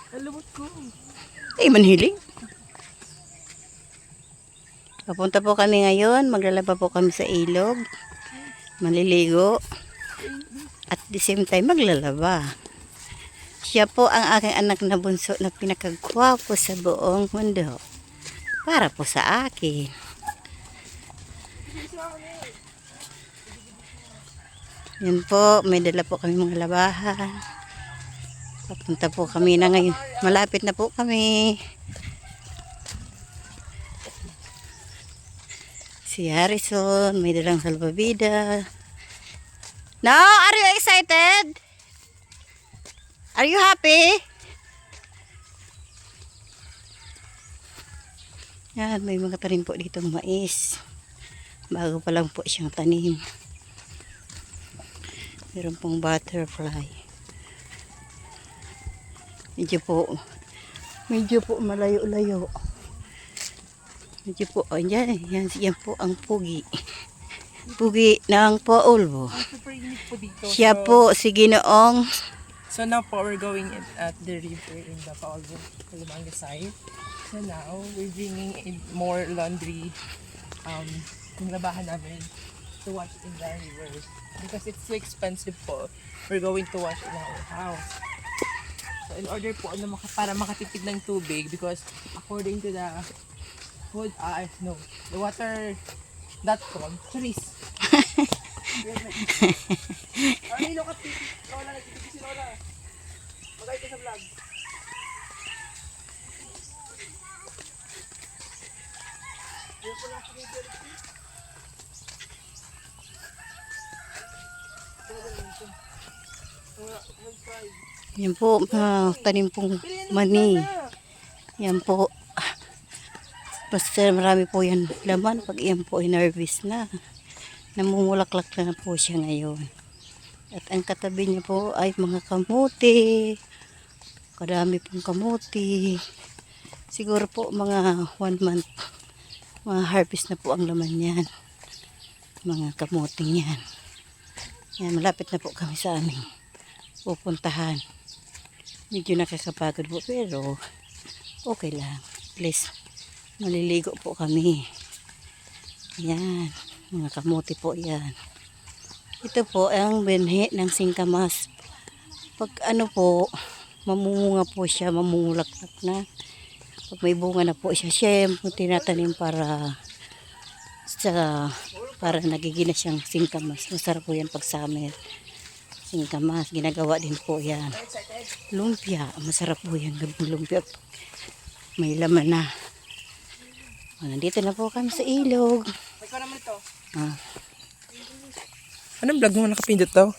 Alabot ko. Manhiling. Papunta po kami ngayon. Maglalaba po kami sa ilog. Maliligo. At the same time, maglalaba. Siya po ang aking anak na bunso na pinakagwapo sa buong mundo. Para po sa akin. Yan po, may dala po kami mga labahan. Papunta po kami na ngayon. Malapit na po kami. Si Harrison, may dalang salbabida. No, are you excited? Are you happy? Yan, may mga tanim po dito ng mais. Bago pa lang po siyang tanim. Meron pong butterfly. Medyo po malayo-layo. Medyo po, yan po ang pugi. Pugi ng Paulbo. Ang super init po dito. Siya po, si Ginoong. So now po, we're going at the river in the Paulbo, Calumanga side. So now, we're bringing in more laundry, yung labahan namin to wash in the river. Because it's so expensive po, we're going to wash in our house. So in order po para makatipid ng tubig, because according to the the water.com, Charis. Ay, look at Lola, nagtitipid si Lola. Magay ka sa vlog. Yan po, tanim pong mani. Yan po. Basta marami po yan laman pag yan po in-harvest na. Namumulaklak na po siya ngayon. At ang katabi niya po ay mga kamuti. Kadami pong kamuti. Siguro po mga 1 month. Mga harvest na po ang laman yan. Mga kamuting yan. Yan, malapit na po kami sa aming pupuntahan. Medyo nakakapagod po pero okay lang. At least maliligo po kami. Yan, mga kamuti po yan. Ito po ang binhi ng singkamas. Pag ano po, mamumunga po siya, mamumulaklak na. Pag may bunga na po siya, siyempre tinatanim para nagiging na siyang singkamas. Masarap po yan pag summer. Singkamas, ginagawa din po yan. Lumpia, masarap po yan. Lumpia, may laman na. Nandito na po kami sa ilog. Ikaw naman ito. Ah. Anong vlog mo nakapindot daw?